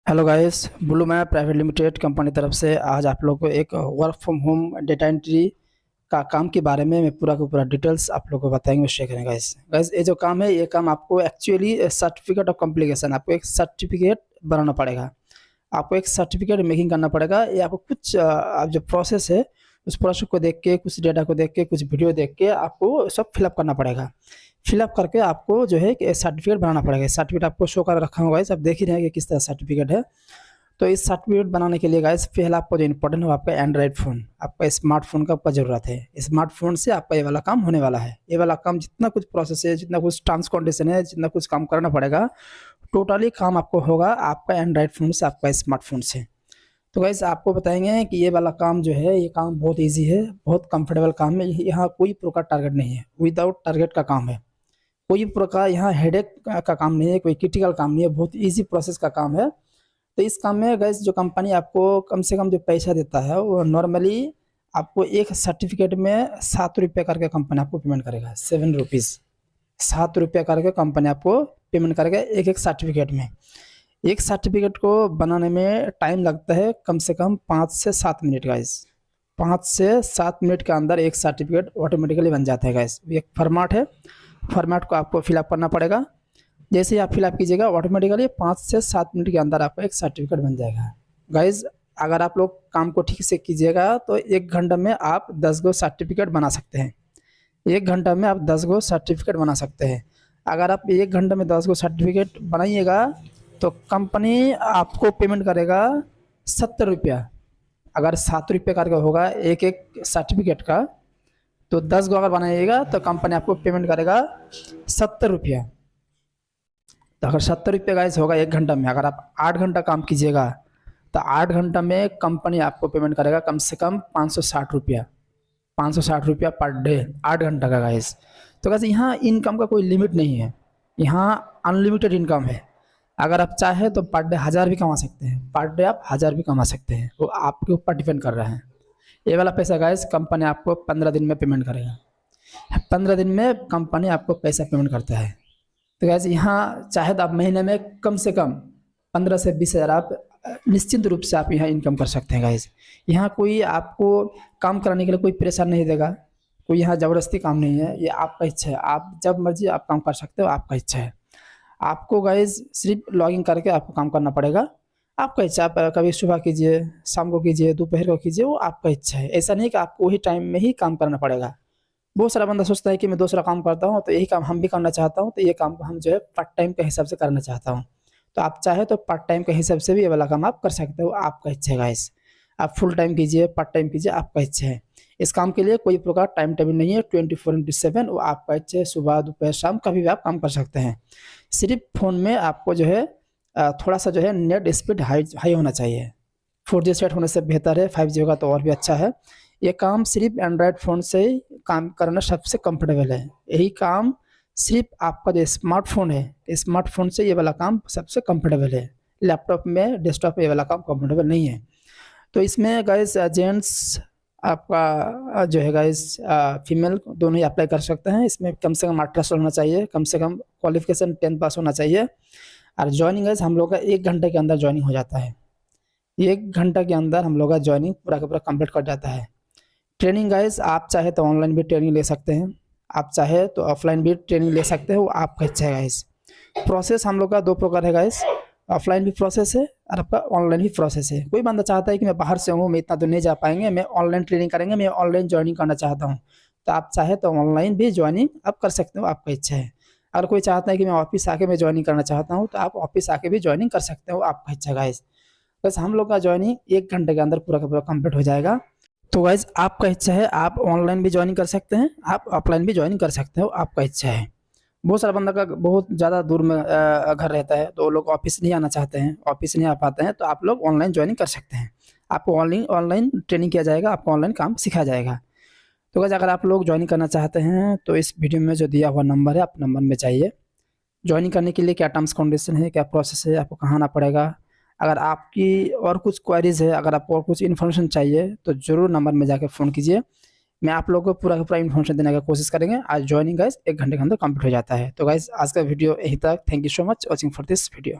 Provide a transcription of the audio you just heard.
Hello guys, blue map private limited company तरफ से आज आप लोग को एक work from home data entry का काम के बारे में मैं पूरा का पूरा डिटेल्स आप लोग को बताएंगे, शेयर करेंगे। गाइस ये जो काम है, ये काम आपको एक्चुअली सर्टिफिकेट ऑफ कम्प्लीकेशन, आपको एक सर्टिफिकेट बनाना पड़ेगा। आपको एक सर्टिफिकेट मेकिंग करना पड़ेगा। ये आपको कुछ आप जो प्रोसेस है उस प्रोसेस को देख के, कुछ डेटा को देख के, कुछ वीडियो देख के आपको सब फिलअप करना पड़ेगा। फिलअप करके आपको जो है कि सर्टिफिकेट बनाना पड़ेगा। सर्टिफिकेट आपको शो कर रखा होगा, आप देख ही रहे हैं कि किस तरह सर्टिफिकेट है। तो इस सर्टिफिकेट बनाने के लिए गाइस पहले आपको जो इंपॉर्टेंट हो, आपका एंड्रॉइड फ़ोन, आपका स्मार्टफोन का आपका ज़रूरत है। स्मार्टफोन से आपका ये वाला काम होने वाला है। ये वाला काम जितना कुछ प्रोसेस है, जितना कुछ टर्म्स कंडीशन है, जितना कुछ काम करना पड़ेगा, टोटली काम आपको होगा आपका एंड्रॉइड फ़ोन से, आपका स्मार्टफोन से। तो गाइस आपको बताएंगे कि ये वाला काम जो है, ये काम बहुत ईजी है, बहुत कंफर्टेबल काम है। यहाँ कोई प्रकार टारगेट नहीं है, विदाउट टारगेट का काम है। कोई प्रकार यहाँ हेडेक का काम नहीं है, कोई क्रिटिकल काम नहीं है, बहुत ईजी प्रोसेस का काम है। तो इस काम में गैस जो कंपनी आपको कम से कम जो पैसा देता है, वो नॉर्मली आपको एक सर्टिफिकेट में 7 रुपये करके कंपनी आपको पेमेंट करेगा। 7 रुपीज़, 7 रुपये करके कंपनी आपको पेमेंट करेगा एक एक सर्टिफिकेट में। एक सर्टिफिकेट को बनाने में टाइम लगता है कम से कम 5 से 7 मिनट गाइस। 5 से 7 मिनट के अंदर एक सर्टिफिकेट ऑटोमेटिकली बन जाता है गाइस। एक फॉर्मेट है, फॉर्मेट को आपको फिलअप करना पड़ेगा। जैसे ही आप फिलअप कीजिएगा, ऑटोमेटिकली 5 से 7 मिनट के अंदर आपका एक सर्टिफिकेट बन जाएगा। गाइज अगर आप लोग काम को ठीक से कीजिएगा तो 1 घंटा में आप 10 गो सर्टिफिकेट बना सकते हैं। 1 घंटा में आप 10 गो सर्टिफिकेट बना सकते हैं। अगर आप 1 घंटे में 10 गो सर्टिफिकेट बनाइएगा तो कंपनी आपको पेमेंट करेगा 70 रुपया। अगर 7 रुपये करके होगा एक एक सर्टिफिकेट का, तो 10 गो अगर बनाइएगा तो कंपनी आपको पेमेंट करेगा 70 रुपया। तो अगर 70 रुपये गाइस होगा 1 घंटा में, अगर आप 8 घंटा काम कीजिएगा तो 8 घंटा में कंपनी आपको पेमेंट करेगा कम से कम 560 रुपया। 560 रुपया पर डे, 8 घंटा का गाइस। तो गाइस यहाँ इनकम का कोई लिमिट नहीं है, यहाँ अनलिमिटेड इनकम है। अगर आप चाहे तो पर डे 1000 भी कमा सकते हैं, पर डे आप 1000 भी कमा सकते हैं, वो आपके ऊपर डिपेंड कर रहा है। ये वाला पैसा गाइस कंपनी आपको 15 दिन में पेमेंट करेगा। 15 दिन में कंपनी आपको पैसा पेमेंट करता है। तो गैस यहाँ चाहे तो आप महीने में कम से कम 15 से 20 हज़ार आप निश्चित रूप से आप यहाँ इनकम कर सकते हैं गाइज। यहाँ कोई आपको काम कराने के लिए कोई प्रेशर नहीं देगा, कोई यहाँ ज़बरदस्ती काम नहीं है, ये आपका इच्छा है। आप जब मर्जी आप काम कर सकते हो, आपका इच्छा है। आपको गाइज सिर्फ लॉगिन करके आपको काम करना पड़ेगा, आपका इच्छा। आप कभी सुबह कीजिए, शाम को कीजिए, दोपहर को कीजिए, वो आपका इच्छा है। ऐसा नहीं कि आपको वही टाइम में ही काम करना पड़ेगा। बहुत सारा बंदा सोचता है कि मैं दूसरा काम करता हूँ तो यही काम हम भी करना चाहता हूँ, तो ये काम हम जो है पार्ट टाइम के हिसाब से करना चाहता हूँ। तो आप चाहे तो पार्ट टाइम के हिसाब से भी ये वाला काम आप कर सकते हो, आपका इच्छा है गाइस। आप फुल टाइम कीजिए, पार्ट टाइम कीजिए, आपका इच्छा है। इस काम के लिए कोई प्रकार टाइम टेबल नहीं है, 24/7 वो आपका इच्छा है। सुबह दोपहर शाम कभी भी आप काम कर सकते हैं। सिर्फ फ़ोन में आपको जो है थोड़ा सा जो है नेट स्पीड हाई होना चाहिए। 4G सेट होने से बेहतर है, 5G होगा तो और भी अच्छा है। ये काम सिर्फ एंड्रॉयड फ़ोन से काम करना सबसे कंफर्टेबल है। यही काम सिर्फ आपका जो स्मार्टफोन है, स्मार्टफोन से ये वाला काम सबसे कंफर्टेबल है। लैपटॉप में, डेस्कटॉप पे ये वाला काम कंफर्टेबल नहीं है। तो इसमें गाइस जेंट्स आपका जो है गाइस फीमेल दोनों ही अप्लाई कर सकते हैं। इसमें कम से कम 18 साल होना चाहिए, कम से कम क्वालिफिकेशन 10 पास होना चाहिए। और ज्वाइनिंग गाइस हम लोग का 1 घंटे के अंदर ज्वाइनिंग हो जाता है। 1 घंटा के अंदर हम लोग का ज्वाइनिंग पूरा का पूरा कंप्लीट कर जाता है। ट्रेनिंग गाइस आप चाहे तो ऑनलाइन भी ट्रेनिंग ले सकते हैं, आप चाहे तो ऑफलाइन भी ट्रेनिंग ले सकते हो, आपका इच्छा है गाइस। प्रोसेस हम लोग का 2 प्रकार है गाइस, ऑफलाइन भी प्रोसेस है और आपका ऑनलाइन भी प्रोसेस है। कोई बंदा चाहता है कि मैं बाहर से हूँ, मैं इतना दूर नहीं जा पाएंगे, मैं ऑनलाइन ट्रेनिंग करेंगे, मैं ऑनलाइन ज्वाइनिंग करना चाहता हूँ, तो आप चाहे तो ऑनलाइन भी ज्वाइनिंग आप कर सकते हो, आपका इच्छा है। अगर कोई चाहता है कि मैं ऑफिस आके मैं ज्वाइनिंग करना चाहता हूँ, तो आप ऑफिस आके भी ज्वाइनिंग कर सकते हो, आपका इच्छा गाइस। बस हम लोग का ज्वाइनिंग 1 घंटे के अंदर पूरा का पूरा कंप्लीट हो जाएगा। तो गाइज आपका इच्छा है, आप ऑनलाइन भी ज्वाइनिंग कर सकते हैं, आप ऑफलाइन भी ज्वाइनिंग कर सकते हो, आपका इच्छा है। बहुत सारा बंदा का बहुत ज़्यादा दूर में घर रहता है, तो वो लोग ऑफिस नहीं आना चाहते हैं, ऑफिस नहीं आ पाते हैं, तो आप लोग ऑनलाइन ज्वाइनिंग कर सकते हैं। आपको ऑनलाइन ट्रेनिंग किया जाएगा, आपको ऑनलाइन काम सिखाया जाएगा। तो गाइज अगर आप लोग ज्वाइनिंग करना चाहते हैं तो इस वीडियो में जो दिया हुआ नंबर है, आप नंबर में जाइए। ज्वाइनिंग करने के लिए क्या टर्म्स कंडीशन है, क्या प्रोसेस है, आपको कहाँ आना पड़ेगा। अगर आपकी और कुछ क्वेरीज है, अगर आपको और कुछ इन्फॉर्मेशन चाहिए तो ज़रूर नंबर में जाकर फ़ोन कीजिए। मैं आप लोगों को पूरा का पूरा इन्फॉर्मेशन देने का कोशिश करेंगे। आज ज्वाइनिंग गाइस 1 घंटे के अंदर कंप्लीट हो जाता है। तो गाइस आज का वीडियो यहीं तक। Thank you so much watching for this video.